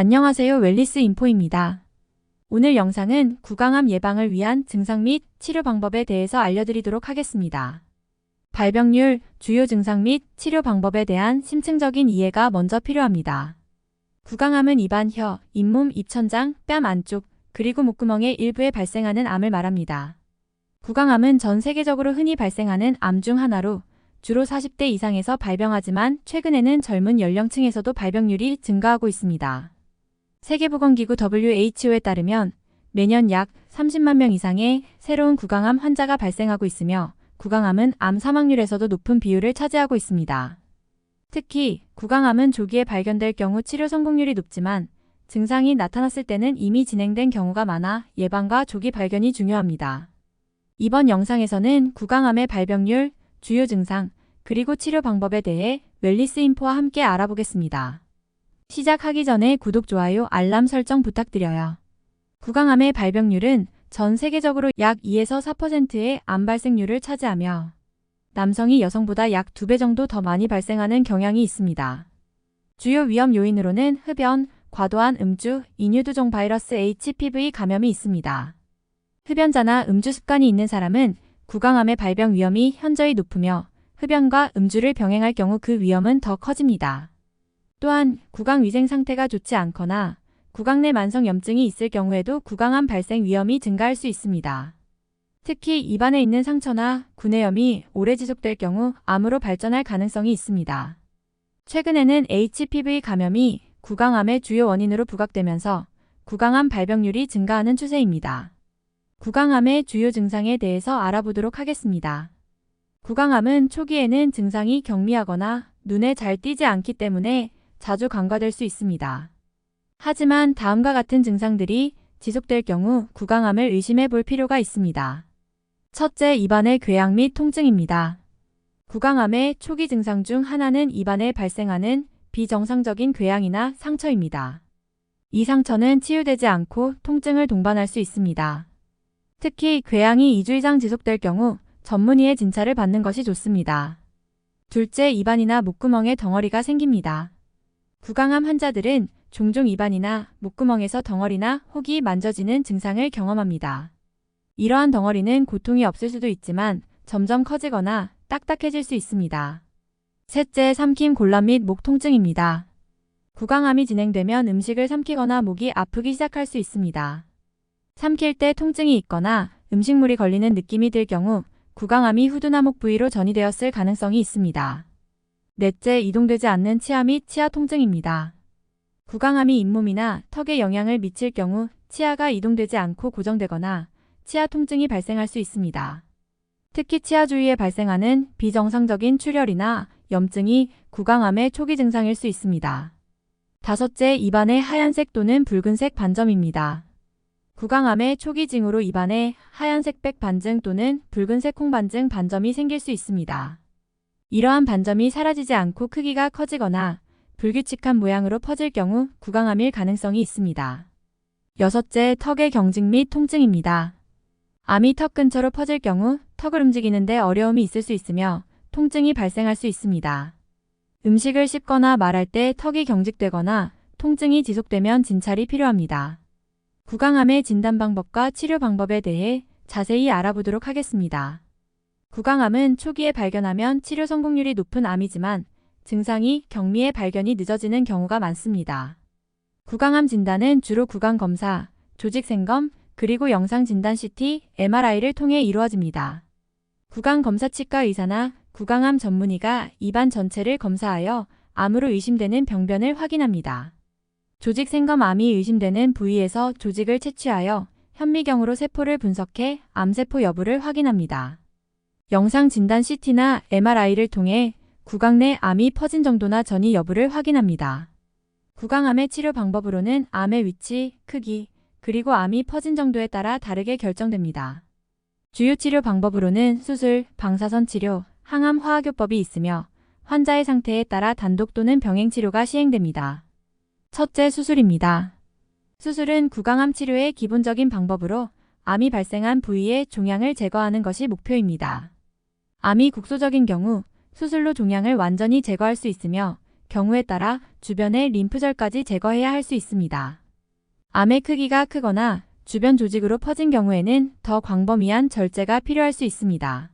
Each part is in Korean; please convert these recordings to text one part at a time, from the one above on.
안녕하세요. 웰리스 인포입니다. 오늘 영상은 구강암 예방을 위한 증상 및 치료 방법에 대해서 알려드리도록 하겠습니다. 발병률, 주요 증상 및 치료 방법에 대한 심층적인 이해가 먼저 필요합니다. 구강암은 입안, 혀, 잇몸, 입천장, 뺨 안쪽, 그리고 목구멍의 일부에 발생하는 암을 말합니다. 구강암은 전 세계적으로 흔히 발생하는 암 중 하나로 주로 40대 이상에서 발병하지만 최근에는 젊은 연령층에서도 발병률이 증가하고 있습니다. 세계보건기구 WHO에 따르면 매년 약 30만 명 이상의 새로운 구강암 환자가 발생하고 있으며 구강암은 암 사망률에서도 높은 비율을 차지하고 있습니다. 특히 구강암은 조기에 발견될 경우 치료 성공률이 높지만 증상이 나타났을 때는 이미 진행된 경우가 많아 예방과 조기 발견이 중요합니다. 이번 영상에서는 구강암의 발병률, 주요 증상, 그리고 치료 방법에 대해 웰리스 인포와 함께 알아보겠습니다. 시작하기 전에 구독, 좋아요, 알람 설정 부탁드려요. 구강암의 발병률은 전 세계적으로 약 2에서 4%의 암 발생률을 차지하며 남성이 여성보다 약 2배 정도 더 많이 발생하는 경향이 있습니다. 주요 위험 요인으로는 흡연, 과도한 음주, 인유두종 바이러스 HPV 감염이 있습니다. 흡연자나 음주 습관이 있는 사람은 구강암의 발병 위험이 현저히 높으며 흡연과 음주를 병행할 경우 그 위험은 더 커집니다. 또한 구강 위생 상태가 좋지 않거나 구강 내 만성 염증이 있을 경우에도 구강암 발생 위험이 증가할 수 있습니다. 특히 입안에 있는 상처나 구내염이 오래 지속될 경우 암으로 발전할 가능성이 있습니다. 최근에는 HPV 감염이 구강암의 주요 원인으로 부각되면서 구강암 발병률이 증가하는 추세입니다. 구강암의 주요 증상에 대해서 알아보도록 하겠습니다. 구강암은 초기에는 증상이 경미하거나 눈에 잘 띄지 않기 때문에 자주 간과될 수 있습니다. 하지만 다음과 같은 증상들이 지속될 경우 구강암을 의심해 볼 필요가 있습니다. 첫째, 입안의 궤양 및 통증입니다. 구강암의 초기 증상 중 하나는 입안에 발생하는 비정상적인 궤양이나 상처입니다. 이 상처는 치유되지 않고 통증을 동반할 수 있습니다. 특히 궤양이 2주 이상 지속될 경우 전문의의 진찰을 받는 것이 좋습니다. 둘째, 입안이나 목구멍에 덩어리가 생깁니다. 구강암 환자들은 종종 입안이나 목구멍에서 덩어리나 혹이 만져지는 증상을 경험합니다. 이러한 덩어리는 고통이 없을 수도 있지만 점점 커지거나 딱딱해질 수 있습니다. 셋째, 삼킴, 곤란 및 목 통증입니다. 구강암이 진행되면 음식을 삼키거나 목이 아프기 시작할 수 있습니다. 삼킬 때 통증이 있거나 음식물이 걸리는 느낌이 들 경우 구강암이 후두나목 부위로 전이되었을 가능성이 있습니다. 넷째, 이동되지 않는 치아 및 치아 통증입니다. 구강암이 잇몸이나 턱에 영향을 미칠 경우 치아가 이동되지 않고 고정되거나 치아 통증이 발생할 수 있습니다. 특히 치아 주위에 발생하는 비정상적인 출혈이나 염증이 구강암의 초기 증상일 수 있습니다. 다섯째, 입안에 하얀색 또는 붉은색 반점입니다. 구강암의 초기 징후로 입안에 하얀색 백 반증 또는 붉은색 콩 반증 반점이 생길 수 있습니다. 이러한 반점이 사라지지 않고 크기가 커지거나 불규칙한 모양으로 퍼질 경우 구강암일 가능성이 있습니다. 여섯째, 턱의 경직 및 통증입니다. 암이 턱 근처로 퍼질 경우 턱을 움직이는데 어려움이 있을 수 있으며 통증이 발생할 수 있습니다. 음식을 씹거나 말할 때 턱이 경직되거나 통증이 지속되면 진찰이 필요합니다. 구강암의 진단 방법과 치료 방법에 대해 자세히 알아보도록 하겠습니다. 구강암은 초기에 발견하면 치료 성공률이 높은 암이지만 증상이 경미해 발견이 늦어지는 경우가 많습니다. 구강암 진단은 주로 구강 검사, 조직 생검, 그리고 영상 진단 CT, MRI를 통해 이루어집니다. 구강 검사 치과 의사나 구강암 전문의가 입안 전체를 검사하여 암으로 의심되는 병변을 확인합니다. 조직 생검, 암이 의심되는 부위에서 조직을 채취하여 현미경으로 세포를 분석해 암세포 여부를 확인합니다. 영상 진단 CT나 MRI를 통해 구강 내 암이 퍼진 정도나 전이 여부를 확인합니다. 구강암의 치료 방법으로는 암의 위치, 크기, 그리고 암이 퍼진 정도에 따라 다르게 결정됩니다. 주요 치료 방법으로는 수술, 방사선 치료, 항암 화학요법이 있으며 환자의 상태에 따라 단독 또는 병행 치료가 시행됩니다. 첫째, 수술입니다. 수술은 구강암 치료의 기본적인 방법으로 암이 발생한 부위의 종양을 제거하는 것이 목표입니다. 암이 국소적인 경우 수술로 종양을 완전히 제거할 수 있으며 경우에 따라 주변의 림프절까지 제거해야 할 수 있습니다. 암의 크기가 크거나 주변 조직으로 퍼진 경우에는 더 광범위한 절제가 필요할 수 있습니다.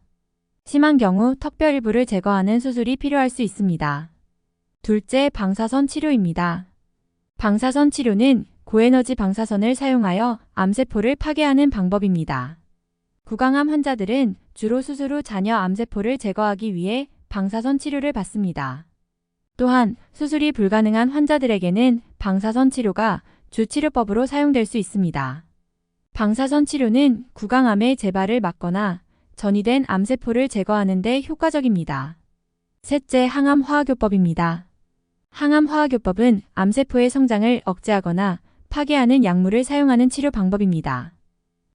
심한 경우 턱뼈 일부를 제거하는 수술이 필요할 수 있습니다. 둘째, 방사선 치료입니다. 방사선 치료는 고에너지 방사선을 사용하여 암세포를 파괴하는 방법입니다. 구강암 환자들은 주로 수술 후 잔여 암세포를 제거하기 위해 방사선 치료를 받습니다. 또한 수술이 불가능한 환자들에게는 방사선 치료가 주치료법으로 사용될 수 있습니다. 방사선 치료는 구강암의 재발을 막거나 전이된 암세포를 제거하는 데 효과적입니다. 셋째, 항암화학요법입니다. 항암화학요법은 암세포의 성장을 억제하거나 파괴하는 약물을 사용하는 치료 방법입니다.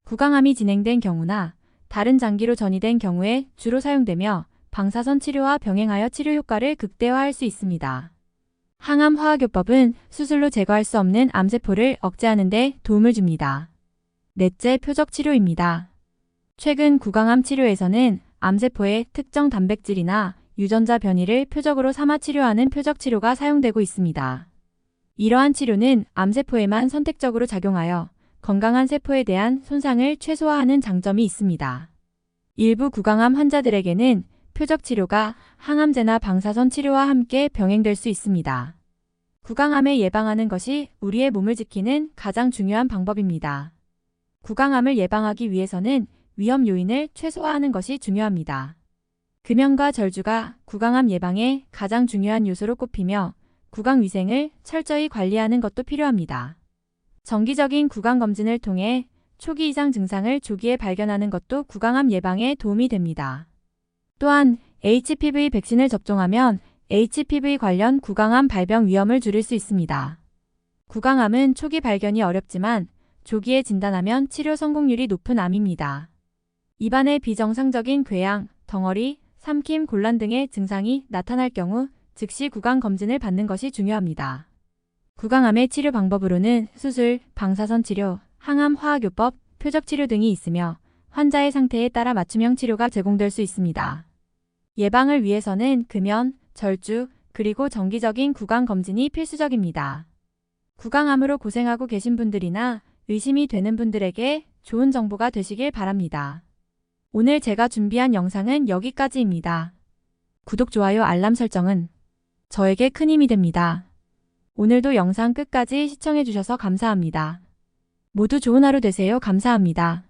구강암이 진행된 경우나 다른 장기로 전이된 경우에 주로 사용되며 방사선 치료와 병행하여 치료 효과를 극대화할 수 있습니다. 항암화학요법은 수술로 제거할 수 없는 암세포를 억제하는 데 도움을 줍니다. 넷째, 표적치료입니다. 최근 구강암 치료에서는 암세포의 특정 단백질이나 유전자 변이를 표적으로 삼아 치료하는 표적치료가 사용되고 있습니다. 이러한 치료는 암세포에만 선택적으로 작용하여 건강한 세포에 대한 손상을 최소화하는 장점이 있습니다. 일부 구강암 환자들에게는 표적치료가 항암제나 방사선 치료와 함께 병행될 수 있습니다. 구강암을 예방하는 것이 우리의 몸을 지키는 가장 중요한 방법입니다. 구강암을 예방하기 위해서는 위험 요인을 최소화하는 것이 중요합니다. 금연과 절주가 구강암 예방에 가장 중요한 요소로 꼽히며 구강 위생을 철저히 관리하는 것도 필요합니다. 정기적인 구강 검진을 통해 초기 이상 증상을 조기에 발견하는 것도 구강암 예방에 도움이 됩니다. 또한 HPV 백신을 접종하면 HPV 관련 구강암 발병 위험을 줄일 수 있습니다. 구강암은 초기 발견이 어렵지만 조기에 진단하면 치료 성공률이 높은 암입니다. 입안에 비정상적인 궤양, 덩어리, 삼킴, 곤란 등의 증상이 나타날 경우 즉시 구강 검진을 받는 것이 중요합니다. 구강암의 치료 방법으로는 수술, 방사선 치료, 항암 화학요법, 표적 치료 등이 있으며 환자의 상태에 따라 맞춤형 치료가 제공될 수 있습니다. 예방을 위해서는 금연, 절주, 그리고 정기적인 구강 검진이 필수적입니다. 구강암으로 고생하고 계신 분들이나 의심이 되는 분들에게 좋은 정보가 되시길 바랍니다. 오늘 제가 준비한 영상은 여기까지입니다. 구독, 좋아요, 알람 설정은 저에게 큰 힘이 됩니다. 오늘도 영상 끝까지 시청해주셔서 감사합니다. 모두 좋은 하루 되세요. 감사합니다.